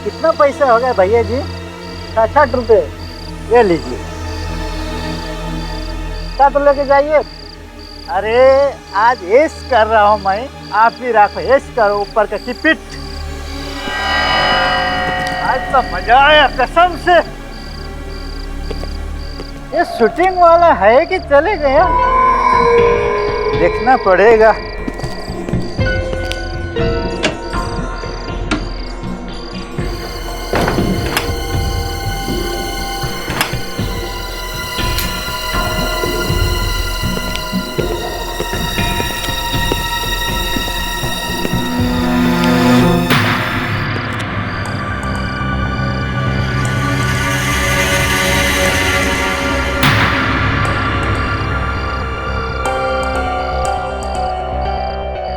कितना पैसा हो गया भैया जी? 60 रुपए ये लीजिए। तो लेके जाइए। अरे आज ऐश कर रहा हूँ मैं, आप भी रखो, ऐश करो ऊपर का किपिट। आज तो मजा आया कसम से। ये शूटिंग वाला है कि चले गया? देखना पड़ेगा।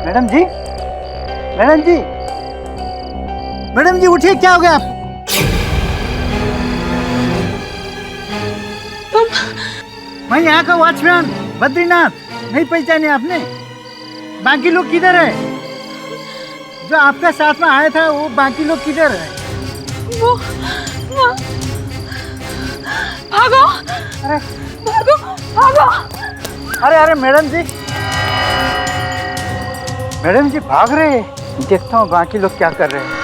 मैडम जी, मैडम जी, मैडम जी उठिए, क्या हो गया? तुम? मैं यहाँ का वॉचमैन बद्रीनाथ। नहीं पहचाने आपने? बाकी लोग किधर है? जो आपका साथ में आया था वो बाकी लोग किधर है? वो भागो! अरे भागो! भागो! अरे अरे मैडम जी, मैडम जी भाग रहे हैं। देखता हूँ बाकी लोग क्या कर रहे हैं।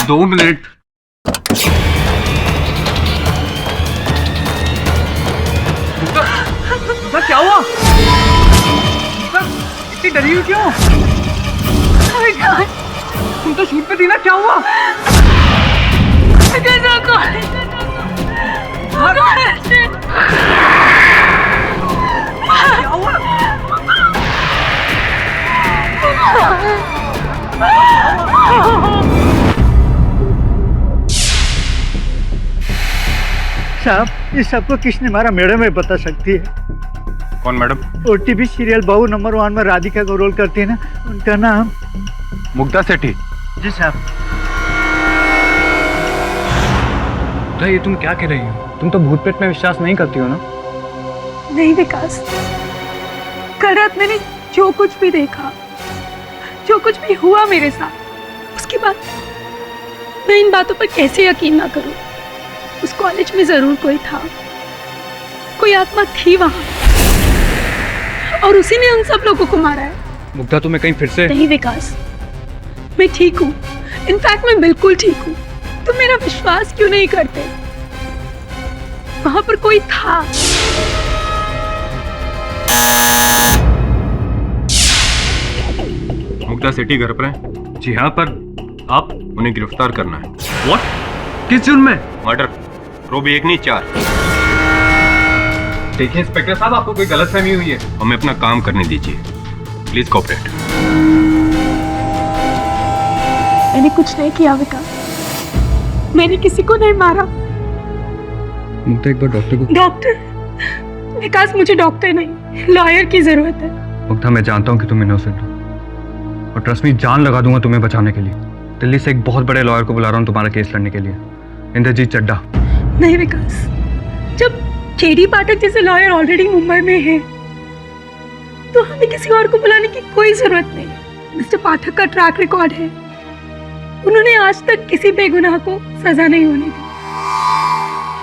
दो मिनट। क्या हुआ? इतनी डरी हुई क्यों? तुम तो शूट पे थी ना, क्या हुआ? क्या हुआ? साहब इस सबको किसने मारा? मैडम है, बता सकती है? कौन मैडम? ओटीवी सीरियल बहू नंबर 1 में राधिका को रोल करती है ना, उनका नाम मुग्धा सेठी। जी साहब। तो ये तुम क्या कह रही हो? तुम तो भूत प्रेत में विश्वास नहीं करती हो ना? नहीं विकास, कल रात मैंने जो कुछ भी देखा, जो कुछ भी हुआ मेरे साथ, उसके बाद मैं इन बातों पर कैसे यकीन ना करूं? उस कॉलेज में जरूर कोई था, कोई आत्मा थी वहां, और उसी ने उन सब लोगों को मारा है। मुग्धा तुम्हें कहीं फिर से? नहीं विकास, मैं ठीक हूँ। इनफैक्ट मैं बिल्कुल ठीक हूँ। तुम मेरा विश्वास क्यों नहीं करते? वहां पर कोई था। मुग्धा सेठी घर पर है? जी हाँ, पर आप उन्हें गिरफ्तार करना है। व्हाट? किस जुर्म में? मर्डर। रोब 1 नहीं 4। देखिए इंस्पेक्टर साहब, आपको कोई गलतफहमी हुई है। हमें अपना काम करने दीजिए, प्लीज कोऑपरेट। मैंने कुछ नहीं किया विकास, मैंने किसी को नहीं मारा। मुग्धा, एक बार डॉक्टर को। डॉक्टर? विकास, मुझे डॉक्टर नहीं, लॉयर की जरूरत है। मुग्धा, मैं जानता हूँ कि तुम इनोसेंट हो और ट्रस्ट मी, जान लगा दूंगा तुम्हें बचाने के लिए। दिल्ली से एक बहुत बड़े लॉयर को बुला रहा हूँ तुम्हारा केस लड़ने के लिए, इंद्रजीत चड्ढा। नहीं विकास, जब केडी पाठक जैसे लॉयर ऑलरेडी मुंबई में है तो हमें किसी और को बुलाने की कोई जरूरत नहीं। मिस्टर पाठक का ट्रैक रिकॉर्ड है, उन्होंने आज तक किसी बेगुनाह को सजा नहीं होने दी।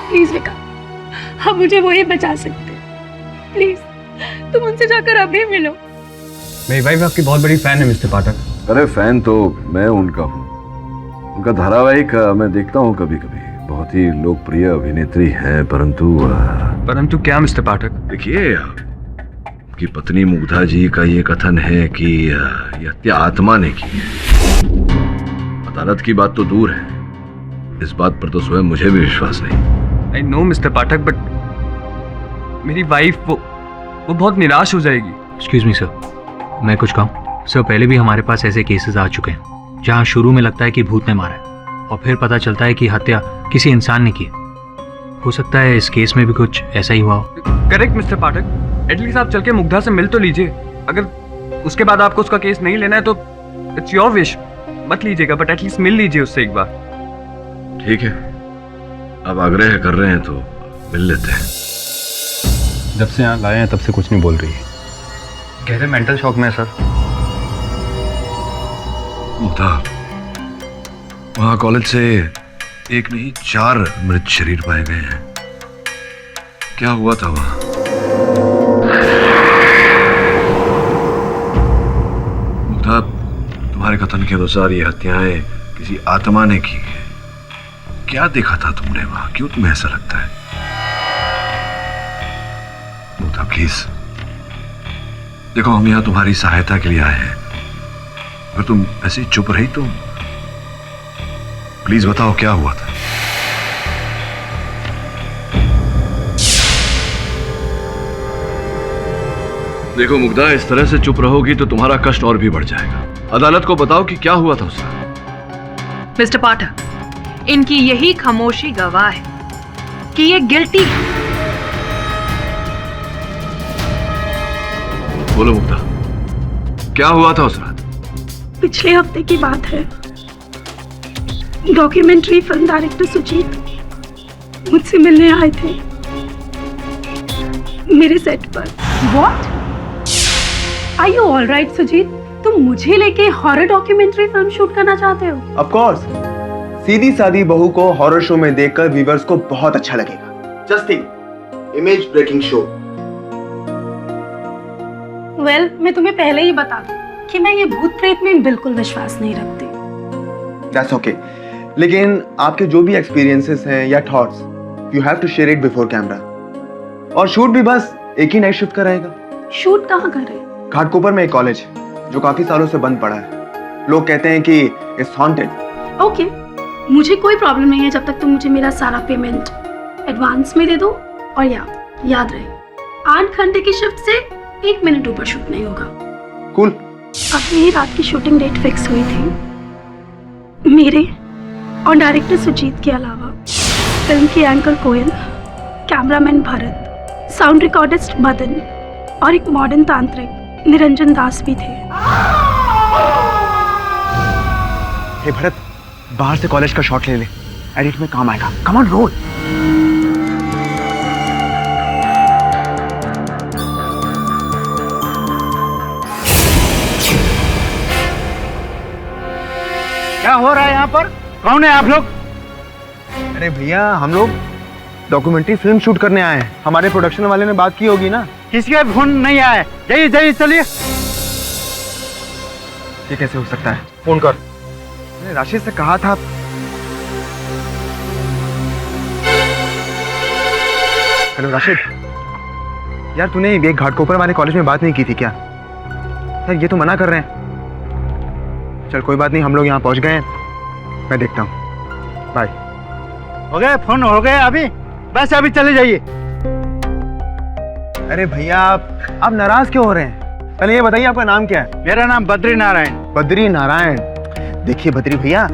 प्लीज विकास, अब मुझे वही बचा सकते। प्लीज तुम उनसे जाकर अभी मिलो। मेरी वाइफ आपकी बहुत बड़ी फैन है मिस्टर पाठक। अरे फैन तो मैं उनका हूँ, उनका धारावाहिक मैं देखता हूँ कभी कभी। बहुत ही लोकप्रिय अभिनेत्री हैं, परंतु क्या मिस्टर पाठक? देखिए, उनकी पत्नी मुग्धा जी का ये कथन है कि ये हत्या आत्मा ने की है। अदालत की बात तो दूर है, इस बात पर तो स्वयं मुझे भी विश्वास नहीं। I know mister Pathak, but मेरी वाइफ वो बहुत निराश हो जाएगी। एक्सक्यूज मी सर, मैं कुछ कहूँ? सर, पहले भी हमारे पास ऐसे केसेस आ चुके हैं जहाँ शुरू में लगता है कि भूत ने मारा है और फिर पता चलता है कि हत्या किसी इंसान ने की है। हो सकता है इस केस में भी कुछ ऐसा ही हुआ हो। करेक्ट मिस्टर पाठक, एटलीस्ट आप चल के मुग्धा से मिल तो लीजिए। अगर उसके बाद आपको उसका केस नहीं लेना है तो इट्स योर विश, मत लीजिएगा, बट एटलीस्ट मिल लीजिए उससे एक बार। ठीक है, अब आग्रह कर रहे हैं तो मिल लेते हैं। जब से यहाँ लाए हैं तब से कुछ नहीं बोल रही है, गहरे मेंटल शॉक में है सर। मुग्धा, वहाँ कॉलेज से 1 नहीं 4 मृत शरीर पाए गए हैं। क्या हुआ था वहाँ? मुग्धा, तुम्हारे कथन के अनुसार ये हत्याएं किसी आत्मा ने की है। क्या देखा था तुमने वहाँ? क्यों तुम्हें ऐसा लगता है? मुग्धा प्लीज, देखो हम यहाँ तुम्हारी सहायता के लिए आए हैं। अगर तुम ऐसे ही चुप रही तो प्लीज बताओ क्या हुआ था। देखो मुग्धा, इस तरह से चुप रहोगी तो तुम्हारा कष्ट और भी बढ़ जाएगा। अदालत को बताओ कि क्या हुआ था उसका। मिस्टर पाठक, इनकी यही खामोशी गवाह है कि ये गिल्टी है। बोलो मुग्धा, क्या हुआ था उस रात? पिछले हफ्ते की बात है, डॉक्यूमेंट्री फिल्म डायरेक्टर सुजीत मुझसे मिलने आए थे मेरे सेट पर। What? Are you all right, Sujit? तुम मुझे लेके हॉरर डॉक्यूमेंट्री फिल्म शूट करना चाहते हो? Of course, सीधी सादी बहू को हॉरर शो में देखकर व्यूअर्स को बहुत अच्छा लगेगा। Just think, image breaking show. Well, मैं तुम्हें पहले ही बता दूं कि मैं ये भूत प्रेत में बिल्कुल विश्वास नहीं रखती। That's okay. लेकिन आपके जो भी एक्सपीरियंसेस हैं या thoughts, you have to share it before camera. और शूट भी बस एक ही नाइट शिफ्ट का रहेगा। शूट कहाँ कर रहे हैं? घाटकोपर में एक कॉलेज जो काफी सालों से बंद पड़ा है। लोग कहते हैं कि इट्स हॉन्टेड। ओके, मुझे कोई प्रॉब्लम नहीं है जब तक तुम मुझे मेरा सारा पेमेंट एडवांस में दे दो। और याद रहे, 8 घंटे की शिफ्ट से 1 मिनट ऊपर शूट नहीं होगा। कूल। अब यही रात की शूटिंग डेट फिक्स हुई थी। मेरे और डायरेक्टर सुजीत के अलावा फिल्म की anchor Koyal, cameraman Bharat, sound recordist Madan और एक मॉडर्न तांत्रिक निरंजन दास भी थे। हे भरत, बाहर से कॉलेज का शॉट ले ले, एडिट में काम आएगा। Come on, roll. क्या हो रहा है यहाँ पर? कौन है आप लोग? अरे भैया, हम लोग डॉक्यूमेंट्री फिल्म शूट करने आए हैं। हमारे प्रोडक्शन वाले ने बात की होगी ना। किसी का फोन नहीं आया। जाइए जाइए, चलिए। ये कैसे हो सकता है? फोन कर। मैंने राशि से कहा था। हेलो राशिद, यार तूने ये घाटकोपर वाले कॉलेज में बात नहीं की थी क्या? यार ये तो मना कर रहे हैं। चल कोई बात नहीं, हम लोग यहाँ पहुँच गए हैं, मैं देखता हूँ। बाय। हो गए फोन हो गए अभी, बस अभी चले जाइए। अरे भैया आप नाराज क्यों हो रहे हैं? पहले ये बताइए आपका नाम क्या है? मेरा नाम बद्री नारायण। बद्री नारायण। देखिए बद्री भैया,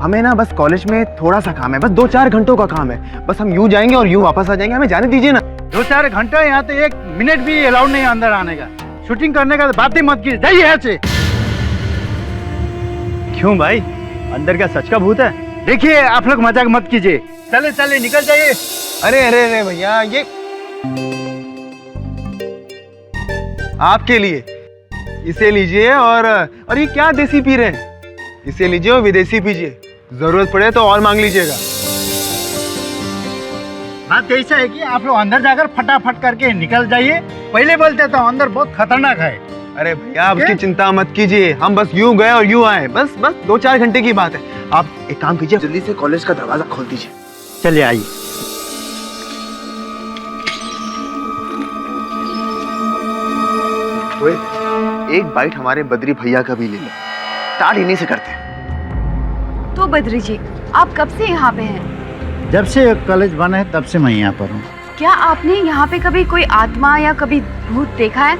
हमें ना बस कॉलेज में थोड़ा सा काम है, बस 2-4 घंटों का काम है। बस हम यूं जाएंगे और यूं वापस आ जाएंगे, हमें जाने दीजिए ना। 2-4 घंटे यहाँ तो 1 मिनट भी अलाउड नहीं अंदर आने का। शूटिंग करने का बात ही मत कीजिए, जाइए यहाँ से। क्यों भाई, अंदर क्या सच का भूत है? देखिए आप लोग मजाक मत कीजिए, चले चले निकल जाइए। अरे अरे अरे भैया, ये आपके लिए, इसे लीजिए। और ये क्या देसी पी रहे हैं? इसे लीजिए और विदेशी पीजिए, जरूरत पड़े तो और मांग लीजिएगा। बात ऐसा है कि आप लोग अंदर जाकर फटाफट करके निकल जाइए। पहले बोलते तो अंदर बहुत खतरनाक है। अरे भैया आप उसकी चिंता मत कीजिए, हम बस यूं गए और यूं आए, बस 2-4 घंटे की बात है। आप एक काम कीजिए, जल्दी से कॉलेज का दरवाजा खोल दीजिए। चलिए आइए। ओए, एक बाइट हमारे बद्री भैया का भी ले लो, स्टार्ट इन्हीं से करते हैं। तो बद्री जी, आप कब से यहाँ पे हैं? जब से कॉलेज बना है तब से मैं यहाँ पर हूँ। क्या आपने यहाँ पे कभी कोई आत्मा या कभी भूत देखा है?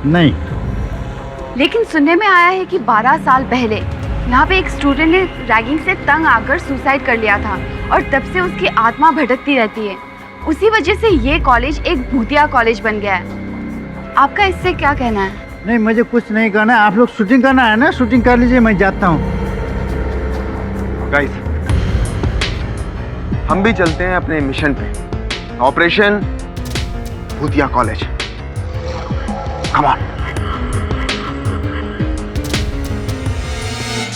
नहीं। लेकिन सुनने में आया है कि 12 साल पहले यहाँ पे एक स्टूडेंट ने रैगिंग से तंग आकर सुसाइड कर लिया था और तब से उसकी आत्मा भटकती रहती है। उसी वजह से ये कॉलेज एक भूतिया कॉलेज बन गया है। आपका इससे क्या कहना है? नहीं, मुझे कुछ नहीं करना है। आप लोग शूटिंग करना है ना, शूटिंग कर लीजिए, मैं जाता हूँ। गाइस, हम भी चलते हैं अपने मिशन पे, ऑपरेशन भूतिया कॉलेज। Come on.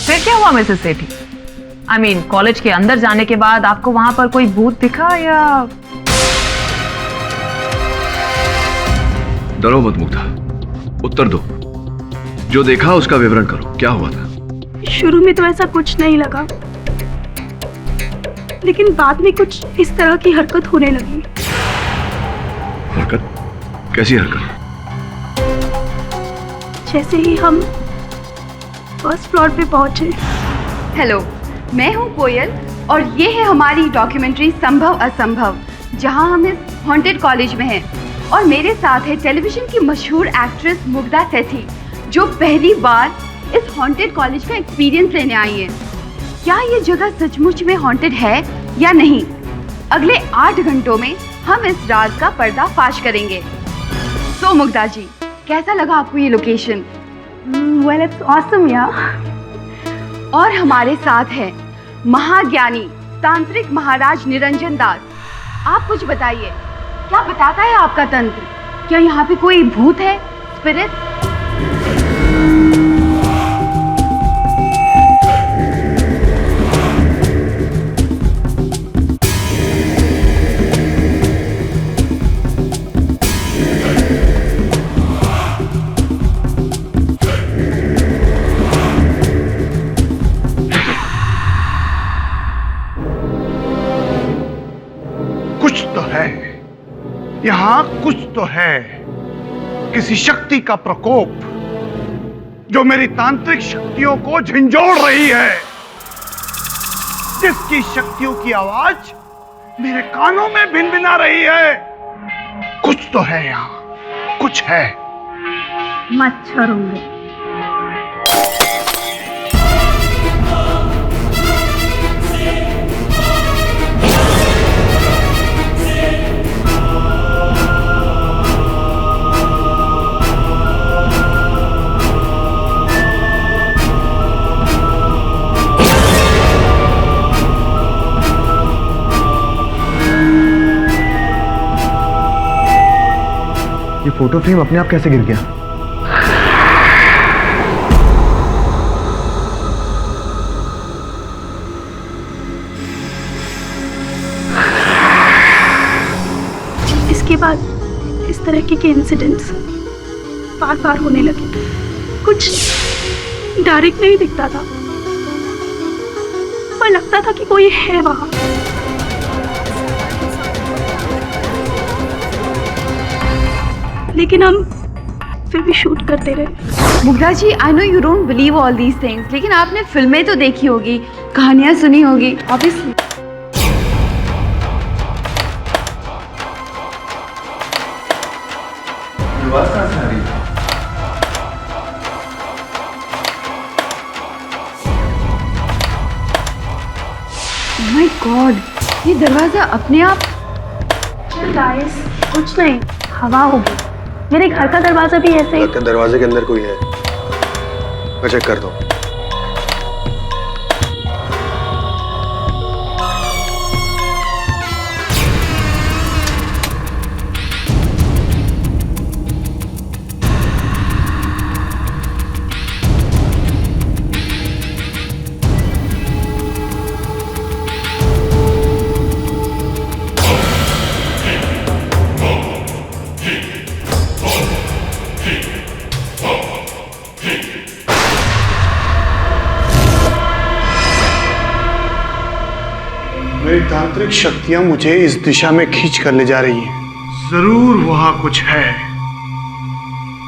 फिर क्या हुआ Mrs Sethi? I mean college के अंदर जाने के बाद आपको वहां पर कोई भूत दिखा या? डरो मत मुग्धा, उत्तर दो। जो देखा उसका विवरण करो, क्या हुआ था? शुरू में तो ऐसा कुछ नहीं लगा, लेकिन बाद में कुछ इस तरह की हरकत होने लगी। हरकत? कैसी हरकत? जैसे ही हम फर्स्ट फ्लोर पे पहुंचे। हेलो, मैं हूँ कोयल और ये है हमारी डॉक्यूमेंट्री संभव असंभव, जहाँ हम इस हॉन्टेड कॉलेज में हैं। और मेरे साथ है टेलीविजन की मशहूर एक्ट्रेस मुग्धा सेठी, जो पहली बार इस हॉन्टेड कॉलेज का एक्सपीरियंस लेने आई है। क्या ये जगह सचमुच में हॉन्टेड है या नहीं? अगले 8 घंटों में हम इस राज का पर्दाफाश करेंगे। तो मुग्धा जी, कैसा लगा आपको ये लोकेशन? वेल, इट्स ऑसम यार। और हमारे साथ है महाज्ञानी तांत्रिक महाराज निरंजन दास। आप कुछ बताइए, क्या बताता है आपका तंत्र? क्या यहाँ पे कोई भूत है, स्पिरिट? कुछ तो है यहाँ, कुछ तो है। किसी शक्ति का प्रकोप जो मेरी तांत्रिक शक्तियों को झंझोड़ रही है, जिसकी शक्तियों की आवाज मेरे कानों में भिनभिना रही है। कुछ तो है यहाँ, कुछ है। मच्छर होंगे। ये फोटो फ्रेम अपने आप कैसे गिर गया? इसके बाद इस तरह के इंसिडेंट्स बार बार होने लगे। कुछ डायरेक्ट नहीं दिखता था, पर लगता था कि कोई है वहां। लेकिन हम फिर भी शूट करते रहे। Mugdha ji, I know you don't believe all these things, लेकिन आपने फिल्में तो देखी होगी, कहानियां सुनी होगी, ऑब्वियसली। माय गॉड, ये दरवाजा अपने आप। गाइस, कुछ नहीं, हवा होगी। मेरे घर का दरवाजा भी ऐसे ही। दरवाजे के अंदर कोई है, मैं चेक करता हूँ। मेरी तांत्रिक शक्तियां मुझे इस दिशा में खींच कर ले जा रही हैं। जरूर वहां कुछ है,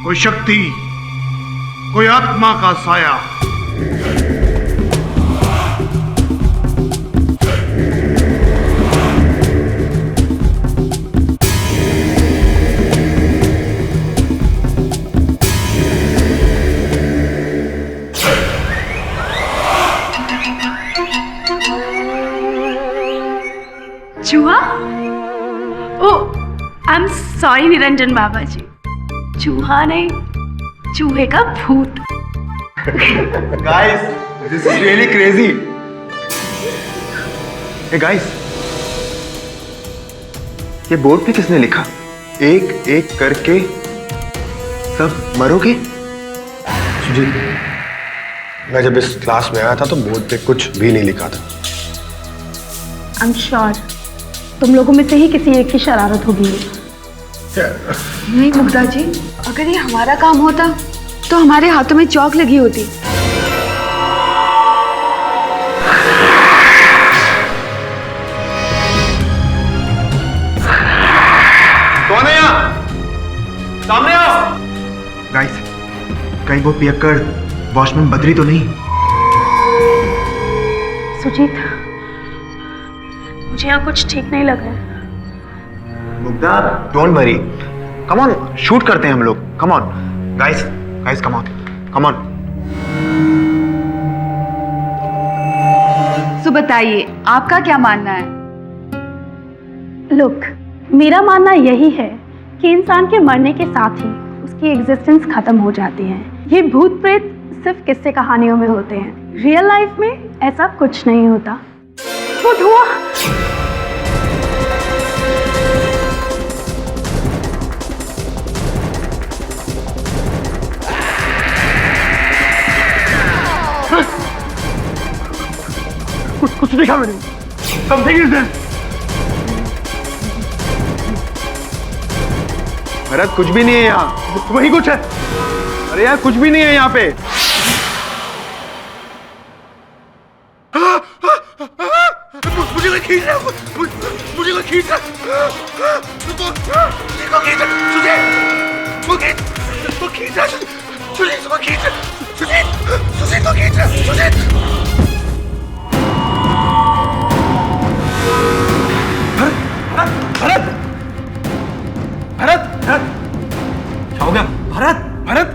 कोई शक्ति, कोई आत्मा का साया। चूहा? ओ, आई एम सॉरी निरंजन बाबा जी, चूहा नहीं, चूहे का भूत। Guys, this is really crazy. Hey guys, ये बोर्ड पे किसने लिखा? एक एक करके सब मरोगे? जी, मैं जब इस क्लास में आया था तो बोर्ड पे कुछ भी नहीं लिखा था। आई एम श्योर तुम लोगों में से ही किसी एक की शरारत होगी। नहीं मुग्धा जी, अगर ये हमारा काम होता तो हमारे हाथों में चौक लगी होती। कौन है यहाँ? सामने आओ। गाइस, कहीं वो पियक्कड़ वॉचमैन बद्री तो नहीं? सुजीत, मुझे यहाँ कुछ ठीक नहीं लग रहा है। Mugdha, don't worry, come on, shoot करते हैं हम लोग, come on guys, guys come on, come on. तो बताइए, आपका क्या मानना है? लुक, मेरा मानना यही है कि इंसान के मरने के साथ ही उसकी एग्जिस्टेंस खत्म हो जाती है। ये भूत प्रेत सिर्फ किस्से कहानियों में होते हैं, रियल लाइफ में ऐसा कुछ नहीं होता। वो धुआं, कुछ देखा मैंने। Something is there. भरत, कुछ भी नहीं है यहाँ, वही कुछ है। अरे यार, कुछ भी नहीं है यहाँ पे। मुझे कोई खींच रहा है, मुझे कोई खींच रहा है, वो खींच रहा है, भरत, भरत, भरत, क्या हो गया? भरत, भरत,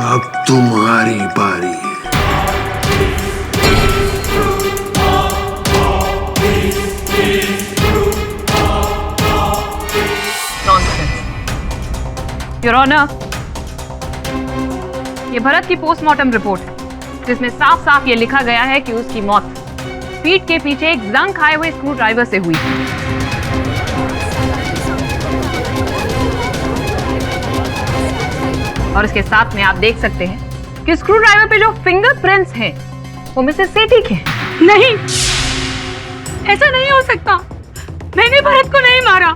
अब तुम्हारी बारी है। योर ऑनर, ये भरत की पोस्टमार्टम रिपोर्ट है, जिसमें साफ साफ ये लिखा गया है कि उसकी मौत पीठ के पीछे एक जंग खाए हुए स्क्रू ड्राइवर से हुई। और इसके साथ में आप देख सकते हैं कि स्क्रू ड्राइवर पे जो फिंगरप्रिंट्स हैं वो मिसेस सेठी के। नहीं, ऐसा नहीं हो सकता। मैंने भरत को नहीं मारा,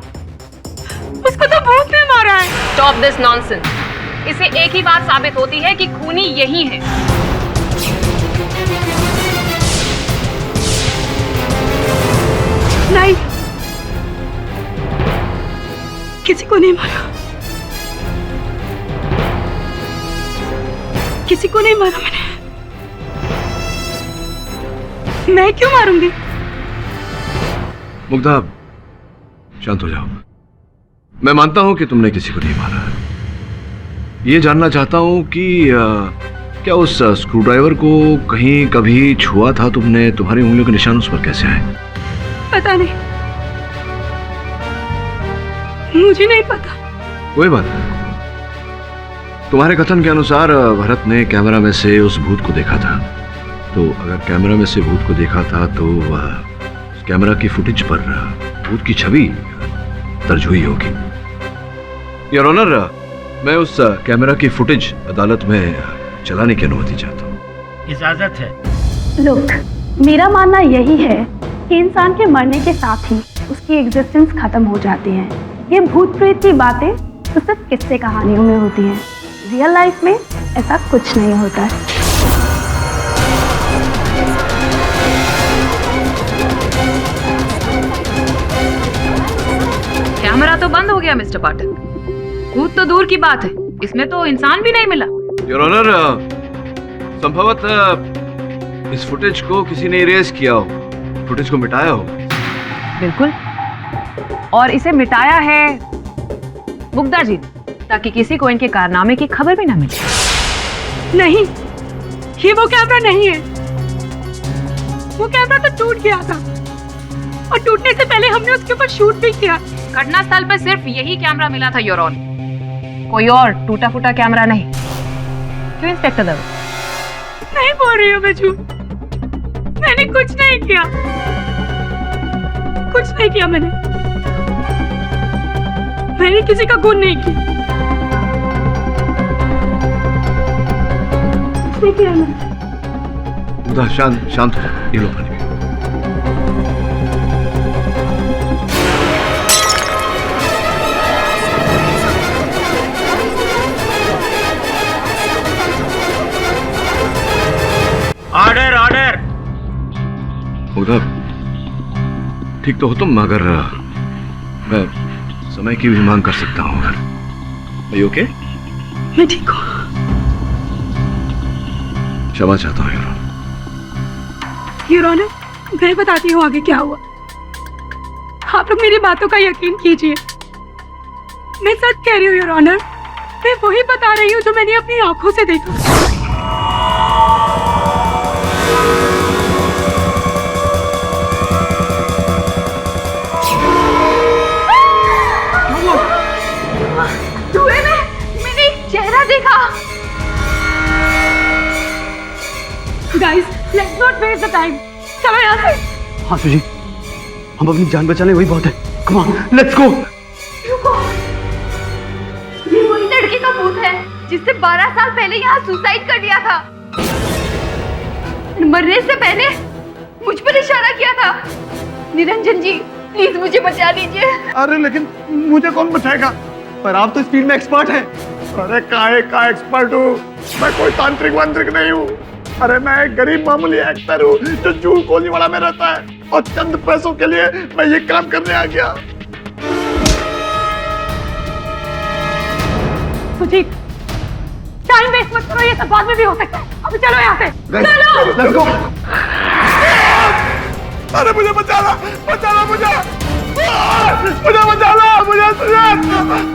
उसको तो भूत ने मारा है। Stop this nonsense. इससे एक ही बात साबित होती है कि खूनी यही है। नहीं, किसी को नहीं मारा, किसी को नहीं मारा मैंने। मैं क्यों मारूंगी? मुग्धा, शांत हो जाओ। मैं मानता हूं कि तुमने किसी को नहीं मारा है। ये जानना चाहता हूं कि क्या उस स्क्रू ड्राइवर को कहीं कभी छुआ था तुमने? तुम्हारी उंगलियों के निशान उस पर कैसे आए? पता नहीं, मुझे नहीं पता। कोई बात नहीं। तुम्हारे कथन के अनुसार भरत ने कैमरा में से उस भूत को देखा था, तो अगर कैमरा में से भूत को देखा था तो उस कैमरा की फुटेज पर भूत की छवि दर्ज हुई होगी। योर ऑनर, मैं उस कैमरा की फुटेज अदालत में चलाने की अनुमति चाहता हूँ। इजाजत है। लुक, मेरा मानना यही है कि इंसान के मरने के साथ ही उसकी एग्जिस्टेंस खत्म हो जाती है। ये भूत प्रेत की बातें तो सिर्फ किस्से कहानियों में होती हैं। रियल लाइफ में ऐसा कुछ नहीं होता है। कैमरा तो बंद हो गया मिस्टर पाठक। भूत तो दूर की बात है, इसमें तो इंसान भी नहीं मिला। योर ऑनर, संभवतः इस फुटेज को किसी ने इरेज किया हो, फुटेज को मिटाया हो। बिल्कुल, और इसे मिटाया है मुग्धा जी, ताकि किसी को इनके कारनामे की खबर भी ना मिले। नहीं, ये वो कैमरा नहीं है। वो कैमरा तो टूट गया था, और टूटने से पहले हमने उसके ऊपर शूट भी किया। घटना स्थल पर सिर्फ यही कैमरा मिला था योर ऑनर, कोई और टूटा फूटा कैमरा नहीं। क्यों इंस्पेक्टर दवे? नहीं बोल रही हूँ मैं झूठ। मैंने कुछ नहीं किया, कुछ नहीं किया मैंने किसी का खून नहीं किया। कुछ नहीं किया मैंने। मुग्धा, शांत हो जाओ। ये लो पानी। Order order. मुग्धा, ठीक तो हो तुम, मगर मैं समय की भी मांग कर सकता हूँ। अगर ओके? मैं ठीक हूँ। क्षमा चाहता हूँ योर ऑनर, मैं बताती हूँ आगे क्या हुआ। आप लोग मेरी बातों का यकीन कीजिए, मैं सच कह रही हूँ योर ऑनर। मैं वही बता रही हूँ जो मैंने अपनी आंखों से देखा। धुएं में मैंने एक चेहरा देखा। Guys, let's not waste the time. चलो यहाँ से। हाँ सुजी, हम अपनी जान बचा ले, वही बहुत है। Come on, let's go. रुको, ये वही लड़के का भूत है जिसने 12 साल पहले यहाँ सुसाइड कर लिया था। मरने से पहले मुझ पर इशारा किया था। निरंजन जी, प्लीज मुझे बचा लीजिए। अरे लेकिन मुझे कौन बचाएगा? पर आप तो इस फील्ड में एक्सपर्ट हैं। अरे काहे का एक्सपर्ट हूँ मैं, कोई तांत्रिक वांत्रिक नहीं हूँ। अरे मैं एक गरीब मामूली एक्टर हूँ जो जूल कोलीवाड़ा में रहता है, और चंद पैसों के लिए मैं ये काम करने आ गया। सुजीत, टाइम वेस्ट मत करो, ये सब बाद में भी हो सकता है। अभी चलो यहाँ से। चलो। Let's go. अरे मुझे बचाना, बचाना मुझे बचाना,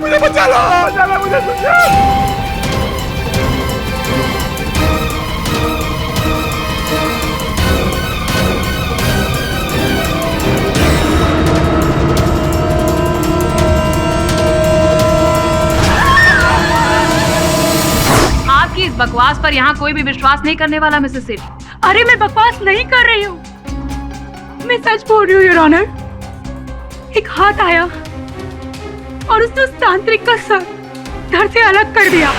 मुझे बचाना, मुझे सुनिए। आपकी इस बकवास पर यहाँ कोई भी विश्वास नहीं करने वाला मिसेस सेठी। अरे मैं बकवास नहीं कर रही हूँ, मैं सच बोल रही हूँ योर ऑनर। एक हाथ आया और उसने उस तांत्रिक का सर धड़ से अलग कर दिया।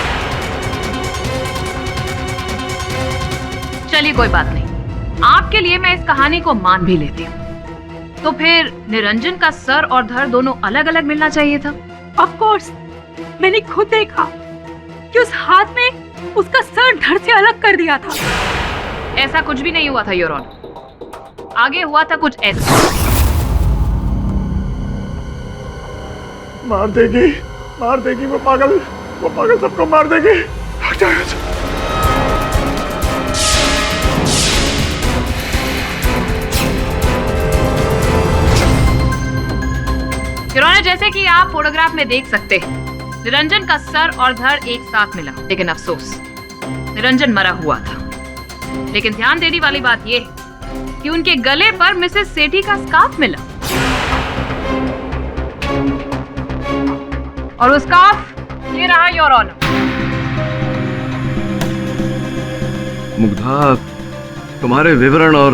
चलिए कोई बात नहीं, आपके लिए मैं इस कहानी को मान भी लेती हूँ। तो फिर निरंजन का सर और धड़ दोनों अलग अलग मिलना चाहिए था। ऑफ कोर्स, मैंने खुद देखा कि उस हाथ ने उसका सर धड़ से अलग कर दिया था। ऐसा कुछ भी नहीं हुआ था योर ऑनर, आगे हुआ था कुछ ऐसा। मार देगी वो पागल सबको मार देगी। भाग जाओ यहाँ से। यूरोनर, जैसे कि आप फोटोग्राफ में देख सकते हैं, निरंजन का सर और धड़ एक साथ मिला, लेकिन अफसोस निरंजन मरा हुआ था। लेकिन ध्यान देने वाली बात यह है कि उनके गले पर मिसेस सेठी का स्कार्फ मिला, और वो स्कार्फ ये रहा योर ऑनर। मुग्धा, तुम्हारे विवरण और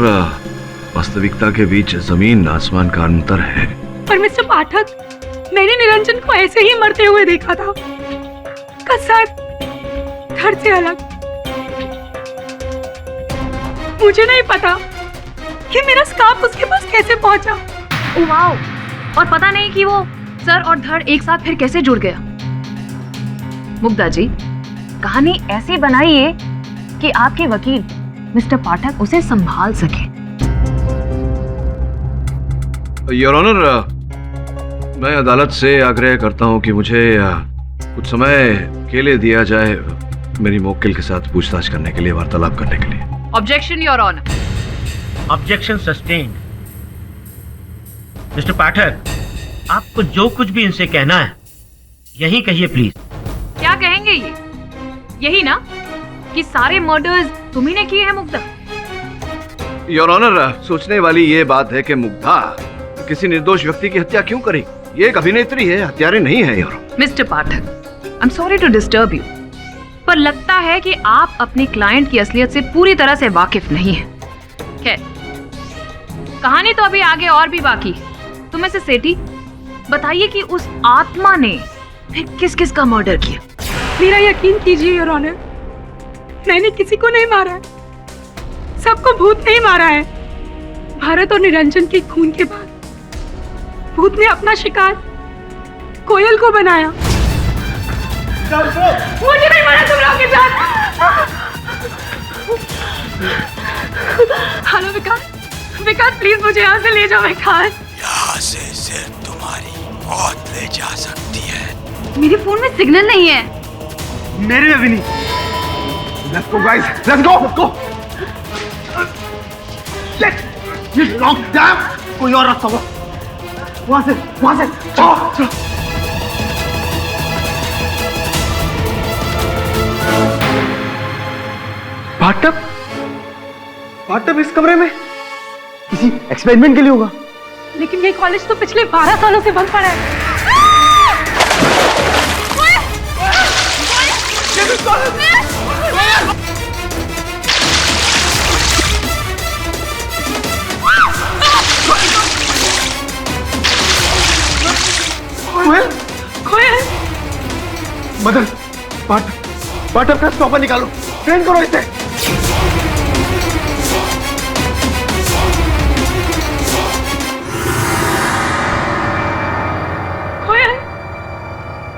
वास्तविकता के बीच जमीन आसमान का अंतर है। पर मिस्टर पाठक, मैंने निरंजन को ऐसे ही मरते हुए देखा था, का सर धड़ से अलग। मुझे नहीं पता कि मेरा स्कार्फ उसके पास कैसे पहुंचा। ओ वाओ, और पता नहीं कि वो सर और धड़ एक साथ फिर कैसे जुड़ गया। मुग्धा जी, कहानी ऐसी बनाइए कि आपके वकील मिस्टर पाठक उसे संभाल सके। योर ऑनर, मैं अदालत से आग्रह करता हूं कि मुझे कुछ समय के लिए दिया जाए मेरी मुवक्किल के साथ पूछताछ करने के लिए, वार्तालाप करने के लिए। Objection your honour. Objection sustained. Mister Pathak, आपको जो कुछ भी इनसे कहना है यही कहिए प्लीज। क्या कहेंगे ये? यही ना कि सारे मर्डर्स तुम्ही ने किए हैं मुग्धा? योर ऑनर, सोचने वाली ये बात है कि मुग्धा किसी निर्दोष व्यक्ति की हत्या क्यों करेगी? ये एक अभिनेत्री है, हत्यारे नहीं है। Your mister Pathak, I am sorry to disturb you, पर लगता है कि आप अपने क्लाइंट की असलियत से पूरी तरह से वाकिफ नहीं हैं। खैर, कहानी तो अभी आगे और भी बाकी है। तो मिसेस सेठी, बताइए कि उस आत्मा ने फिर किस किस का मर्डर किया? मेरा यकीन कीजिए योर ऑनर, मैंने किसी को नहीं मारा है, सबको भूत नहीं मारा है। भारत और निरंजन के खून के बाद भूत ने अपना शिकार कोयल को बनाया। मुझे नहीं मारा तुम लोगों के साथ। हेलो विकास, विकास प्लीज मुझे यहाँ से ले जाओ। विकास, यहाँ से सिर्फ तुम्हारी मौत ले जा सकती है। मेरे फोन में सिग्नल नहीं है। मेरे में भी नहीं। Let's go guys, let's go. Let's lock down. कोई और रास्ता होगा। वहाँ से चलो। पार्टनर इस कमरे में किसी एक्सपेरिमेंट के लिए होगा। लेकिन ये कॉलेज तो पिछले 12 सालों से बंद पड़ा है। कोयल, मदन, पार्टनर का स्टॉपर निकालो, ट्रेन करो इसे।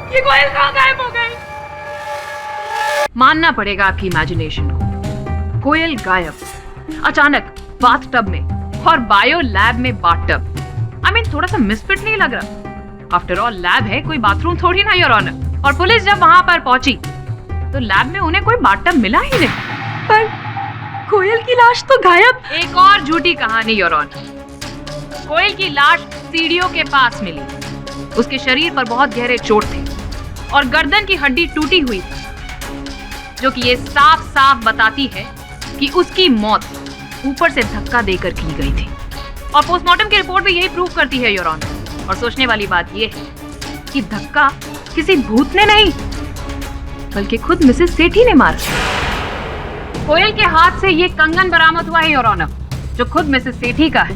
ये कोयल कहाँ गायब हो गई? मानना पड़ेगा आपकी इमेजिनेशन को। कोयल गायब अचानक बाथटब में, और बायो लैब में बाथटब। आई मीन, थोड़ा सा मिसफिट नहीं लग रहा? आफ्टर ऑल लैब है, कोई बाथरूम थोड़ी ना योर ऑनर। और पुलिस जब वहां पर पहुंची तो लैब में उन्हें कोई बाथटब मिला ही नहीं। पर कोयल की लाश तो गायब। एक और झूठी कहानी योर ऑनर। कोयल की लाश सीढ़ियों के पास मिली। उसके शरीर पर बहुत गहरे चोट थे और गर्दन की हड्डी टूटी हुई थी, जो कि ये साफ साफ बताती है कि उसकी मौत ऊपर से धक्का देकर की गई थी। और पोस्टमार्टम की रिपोर्ट भी यही प्रूव करती है योर ऑनर। और सोचने वाली बात यह है कि धक्का किसी भूत ने नहीं, बल्कि खुद मिसेस सेठी ने मारा। कोयल के हाथ से ये कंगन बरामद हुआ है योर ऑनर, जो खुद मिसेस सेठी का है।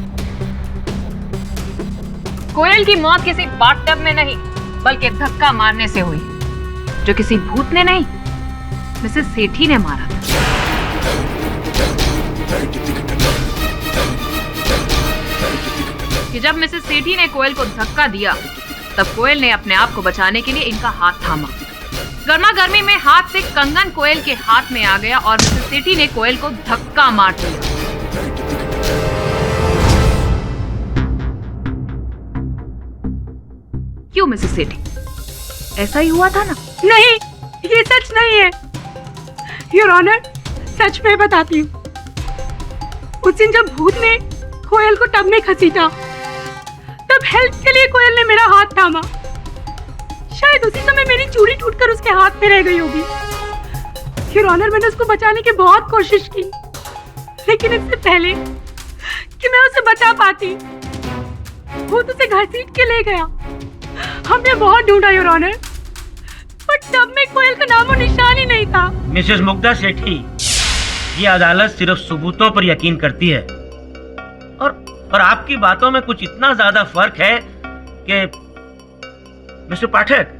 कोयल की मौत किसी बाथटब में नहीं, बल्कि धक्का मारने से हुई, जो किसी भूत ने नहीं, मिसेस सेठी ने मारा था। कि जब मिसेस सेठी ने कोयल को धक्का दिया, तब कोयल ने अपने आप को बचाने के लिए इनका हाथ थामा। गर्मा गर्मी में हाथ से कंगन कोयल के हाथ में आ गया और मिसेस सेठी ने कोयल को धक्का मार दिया। क्यों मिसेस सेठी? ऐसा ही हुआ था ना? नहीं, ये सच नहीं है योर ऑनर। सच में बताती हूँ, उस दिन जब भूत ने कोयल को टब में घसीटा, तब हेल्प के लिए कोयल ने मेरा हाथ थामा। शायद उसी समय मेरी चूड़ी टूटकर उसके हाथ में रह गई होगी। योर ऑनर, मैंने उसको बचाने की बहुत कोशिश की, लेकिन इससे पहले कि मैं उसे बचा पाती, भूत उसे घसीट के ले गया। हमने बहुत ढूंढा योर ऑनर, पर टब में कोयल का नामो निशान ही नहीं था। मिसेस मुग्धा सेठी, ये अदालत सिर्फ सबूतों पर यकीन करती है, और आपकी बातों में कुछ इतना ज्यादा फर्क है कि मिस्टर पाठक,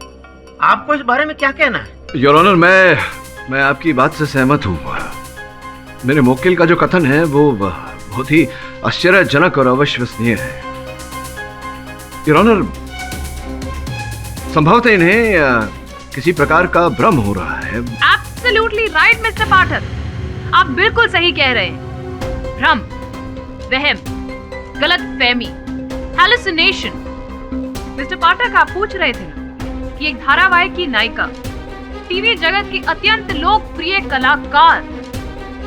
आपको इस बारे में क्या कहना है? योर ऑनर, मैं आपकी बात से सहमत हूँ। मेरे मुवक्किल का जो कथन है वो बहुत ही आश्चर्यजनक और अविश्वसनीय है। योर ऑनर, संभवतः इन्हें किसी प्रकार का भ्रम हो रहा है। एब्सोल्युटली राइट मिस्टर पाठक, आप बिल्कुल सही कह रहे हैं। भ्रम, वहम, गलतफहमी, हैलुसिनेशन। मिस्टर पाठक, आप पूछ रहे थे ना कि एक धारावाहिक की नायिका, टीवी जगत की अत्यंत लोकप्रिय कलाकार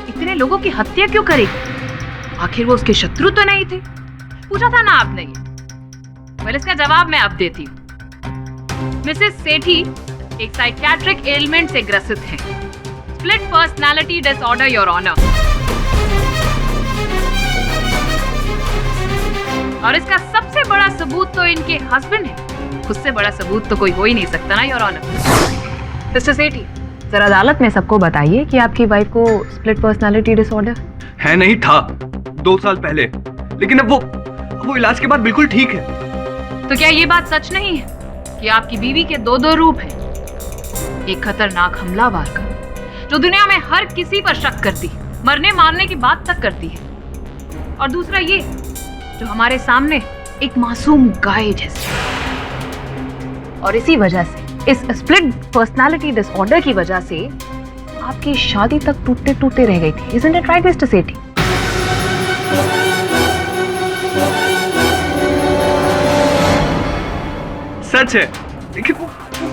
इतने लोगों की हत्या क्यों करेगी? आखिर वो उसके शत्रु तो नहीं थे? पूछा था ना आपने ये। वेल, इसका जवाब मैं अब देती हूँ। मिसेस सेठी एक साइकियाट्रिक एलिमेंट से ग्रसित हैं, split personality disorder your honour. और इसका सबसे बड़ा सबूत तो इनके हस्बैंड है। उससे बड़ा सबूत तो कोई हो ही नहीं सकता ना your honour. Mister Sethi, sir अदालत में सबको बताइए कि आपकी वाइफ को स्प्लिट पर्सनालिटी डिसऑर्डर है। नहीं था 2 साल पहले, लेकिन अब वो इलाज के बाद बिल्कुल ठीक है। तो क्या ये बात सच नहीं है कि आपकी बीवी के 2 रूप हैं? एक खतरनाक हमलावर का, जो दुनिया में हर किसी पर शक करती है, मरने मारने की बात तक करती है, और दूसरा ये जो हमारे सामने एक मासूम गाय जैसी। और इसी वजह से, इस स्प्लिट पर्सनालिटी डिसऑर्डर की वजह से आपकी शादी तक टूटते टूटते रह गई थी। इज़न्ट इट राइट मिस्टर सेठी? सच है, लेकिन वो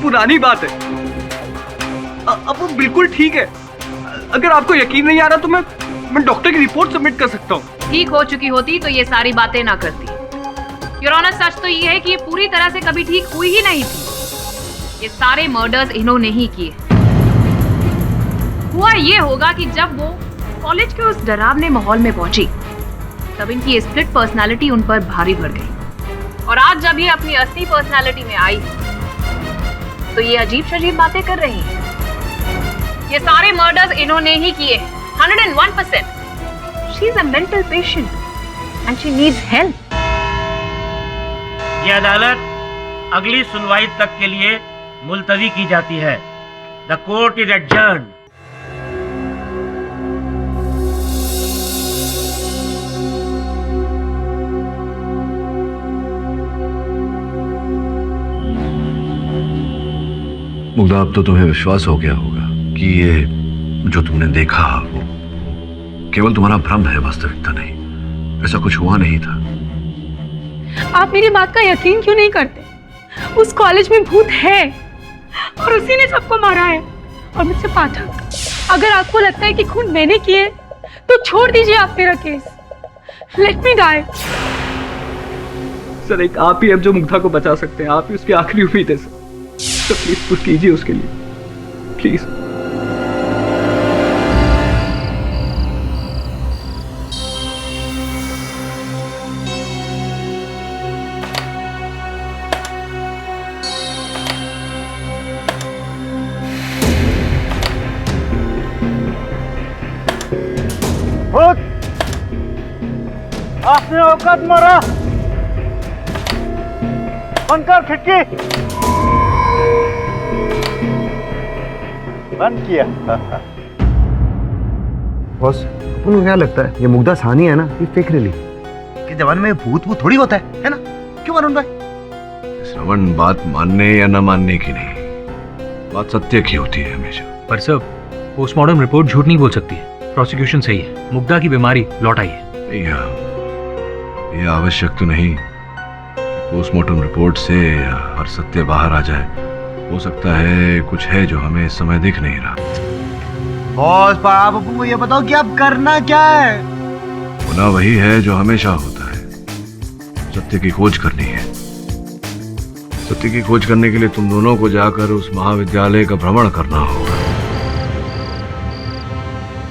पुरानी बात है। अब वो बिल्कुल ठीक है। अगर आपको यकीन नहीं आ रहा तो मैं डॉक्टर की रिपोर्ट सबमिट कर सकता हूँ। ठीक हो चुकी होती तो ये सारी बातें ना करती। योर ऑनर, सच तो ये है कि ये पूरी तरह से कभी ठीक हुई ही नहीं थी। ये सारे मर्डर्स इन्होंने ही किए। हुआ ये होगा कि जब वो कॉलेज के उस डरावने माहौल में पहुंची, तब इनकी स्प्लिट पर्सनालिटी उन पर भारी पड़ गई। और आज जब ये अपनी असली पर्सनालिटी में आई, तो ये अजीब शजीब बातें कर रही है। ये सारे मर्डर्स इन्होंने ही किए, 101%। She is a mental patient and she needs help. ये अदालत अगली सुनवाई तक के लिए मुलतवी की जाती है। The court is adjourned. Mugdha, अब तो तुम्हें विश्वास हो गया होगा कि ये जो तुमने देखा वो केवल तुम्हारा भ्रम है, वास्तविकता नहीं। ऐसा कुछ हुआ नहीं था। आप मेरी बात का यकीन क्यों नहीं करते? उस कॉलेज में भूत है और उसी ने सबको मारा है। और मिस्टर पाठक, अगर आपको लगता है कि खून मैंने किए, तो छोड़ दीजिए आप मेरा case. Let me die. Sir, एक आप ही अब जो मुग्धा को बचा सकते हैं। आप ही उसकी आखिरी उम्मीद है सर। तो प्लीज कुछ कीजिए उसके लिए, प्लीज। आपने औकात मारा, बंद कर खिड़की। बंद किया। बॉस, अपन को क्या लगता है ये मुग्धा सानी है ना, ये फेक रिली के जमाने में भूत वो थोड़ी होता है ना? क्यों वरुण भाई? श्रवण, बात मानने या न मानने की नहीं, बात सत्य की होती है हमेशा। पर सर, पोस्टमार्टम रिपोर्ट झूठ नहीं बोल सकती है। प्रोसिक्यूशन सही है, मुग्धा की बीमारी लौट आई है। यह आवश्यक तो नहीं पोस्टमार्टम रिपोर्ट से हर सत्य बाहर आ जाए। हो सकता है कुछ है जो हमें इस समय दिख नहीं रहा। बॉस, आप अपन को ये बताओ कि आप करना क्या है? होना वही है जो हमेशा होता है, सत्य की खोज करनी है। सत्य की खोज करने के लिए तुम दोनों को जाकर उस महाविद्यालय का भ्रमण करना होगा।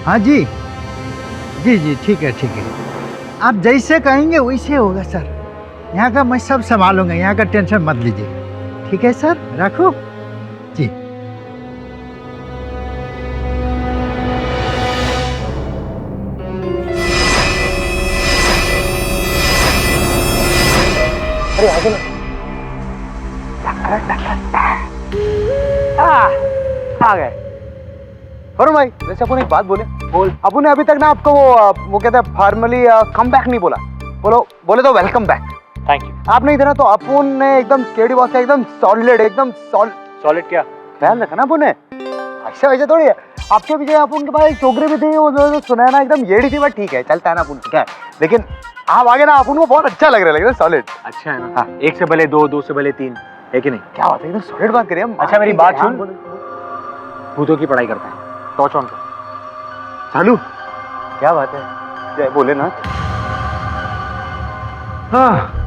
हाँ जी जी जी, ठीक है ठीक है, आप जैसे कहेंगे वैसे होगा सर। यहाँ का मैं सब संभालूंगा, यहाँ का टेंशन मत लीजिए। ठीक है सर, रखो जी। अरे आगे ना। आ गए। वरुण भाई, वैसे अपन एक बात बोले। बोल। अपन ने अभी तक ना आपको वो कहते हैं फॉर्मली कम बैक नहीं बोला। बोले तो वेलकम बैक। Thank you. आप नहीं थे ना तो अपन ने एकदम केडी बॉस का एकदम सॉलिड, एकदम सॉलिड क्या? ख्याल रखा ना अपन ने। ऐसा वैसे थोड़ी है। आपके पीछे अपन के पास एक चोकरी भी थी, वो जो सुना है ना एकदम येड़ी थी, बट ठीक है, चलता है ना अपन, ठीक है। लेकिन आप आगे ना अपन को बहुत अच्छा लग रहा है, सॉलिड। अच्छा है ना? हाँ। 1 से भले 2, 2 से भले 3, है कि नहीं? क्या बात है, एकदम सॉलिड बात करिए हम। अच्छा मेरी बात सुन, भूतों की पढ़ाई करते हैं, टॉर्च ऑन कर। चालू। क्या बात है, जय भोलेनाथ। हाँ,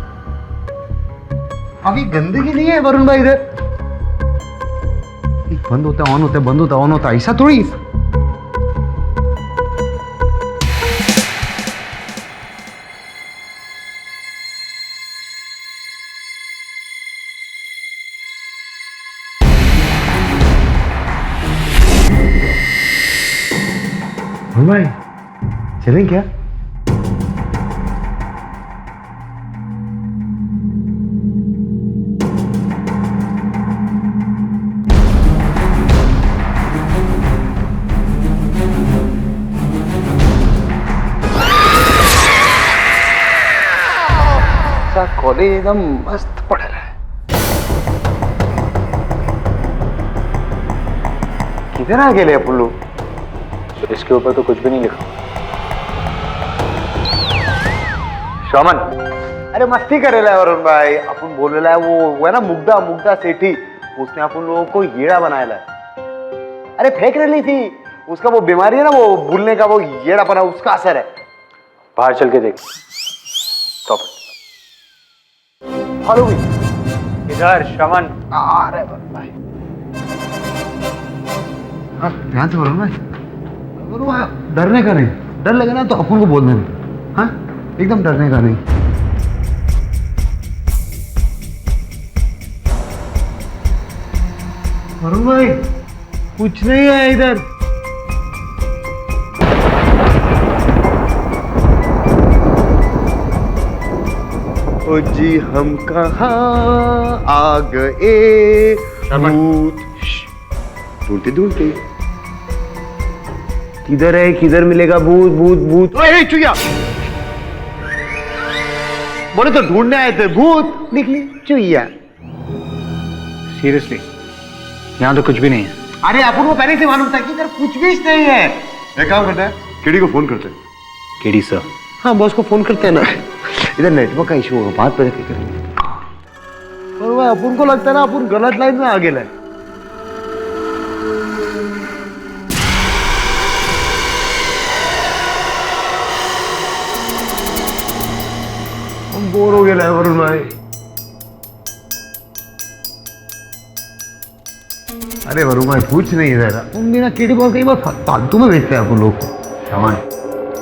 अभी गंदगी नहीं है वरुण भाई इधर। बंद होता है, ऑन होता है, बंद होता है, ऑन होता है, ऐसा थोड़ी। वरुण भाई, चलें क्या? कॉलेज एकदम मस्त पढ़ रहा है। किधर आ गए अपन लोग? इसके ऊपर तो कुछ भी नहीं लिखा। शोमन, अरे मस्ती कर रहा है वरुण भाई। अपन बोल रहा है वो है ना मुग्धा सेठी, उसने अपन लोगों को येड़ा बनाया है। अरे फेंक रही थी, उसका वो बीमारी है ना, वो भूलने का, वो येड़ा बना, उसका असर है। बाहर चल के देख। स्टॉप। फॉलो भी इधर शमन। अरे वरुण भाई, हाँ ध्यान से वरुण भाई। डरने का नहीं, डर लगे ना तो अपन को बोलने नहीं। हाँ, एकदम डरने का नहीं। वरुण भाई, कुछ नहीं है इधर। ओ जी हम कहाँ आ गए भूत। ढूंढते किधर है, किधर मिलेगा भूत भूत भूत। ओए चुया, बोले तो ढूंढने आए थे, भूत निकली चुया। सीरियसली यहाँ तो कुछ भी नहीं है। अरे अपन को पहले से मालूम था कि इधर कुछ भी नहीं है। एक काम करते हैं, केडी को फोन करते हैं। KD sir? हाँ, बॉस को फोन करते हैं ना। इधर नेटवर्क का इशू होगा, बात पहले करेंगे। पर भाई अपन को लगता है ना अपन गलत लाइन में आगे लाए। हम बोर हो गए वरुण भाई। अरे वरुण भाई कुछ नहीं इधर। तुम बिना केडी बॉल कई बार फालतू में भेजते हैं अपन लोग को। सामान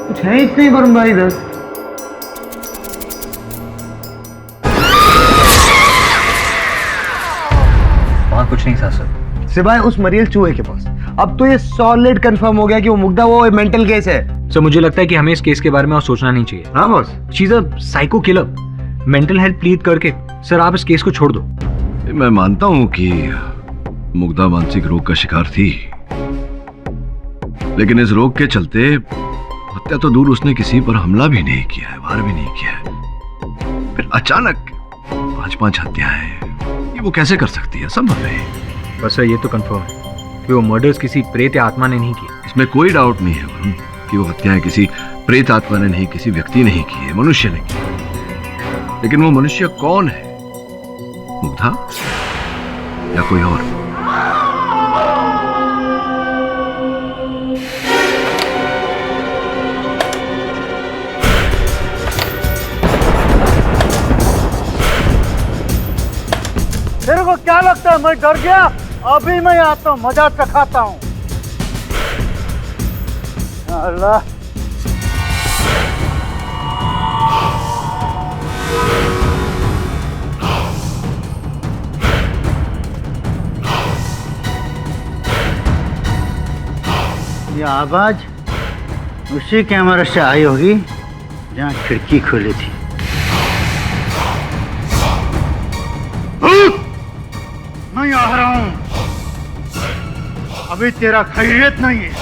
कुछ है ही नहीं वरुण भाई इधर। वहाँ कुछ नहीं था सर, सिवाय उस मरियल चूहे के पास। अब तो ये सॉलिड कंफर्म हो गया कि वो मुग्धा वो मेंटल केस है। सर मुझे लगता है कि हमें इस केस के बारे में और सोचना नहीं चाहिए। हाँ boss, she is a psycho killer. Mental health plead करके सर आप इस केस को छोड़ दो। मैं मानता हूं कि मुग्धा मानसिक रोग का शिकार थी, लेकिन इस रोग के चलते हत्या तो दूर, उसने किसी पर हमला भी नहीं किया है, वार भी नहीं किया है। फिर अचानक 5-5 हत्याएं, ये वो कैसे कर सकती है? संभव है? बस सर ये तो कंफर्म है कि वो मर्डर्स किसी प्रेत या आत्मा ने नहीं किए। इसमें कोई डाउट नहीं है वरुण कि वो हत्याएं किसी प्रेत आत्मा ने नहीं, किसी व्यक्ति ने नहीं की है, मनुष्य ने की। लेकिन वो मनुष्य कौन है? मुग्धा या कोई और? लगता है मैं डर गया। अभी मैं आता हूँ, मजा चखाता हूँ। अल्लाह, ये आवाज उसी कैमरे से आई होगी जहाँ खिड़की खुली थी। मैं आ रहा हूं, अभी तेरा खैरियत नहीं है।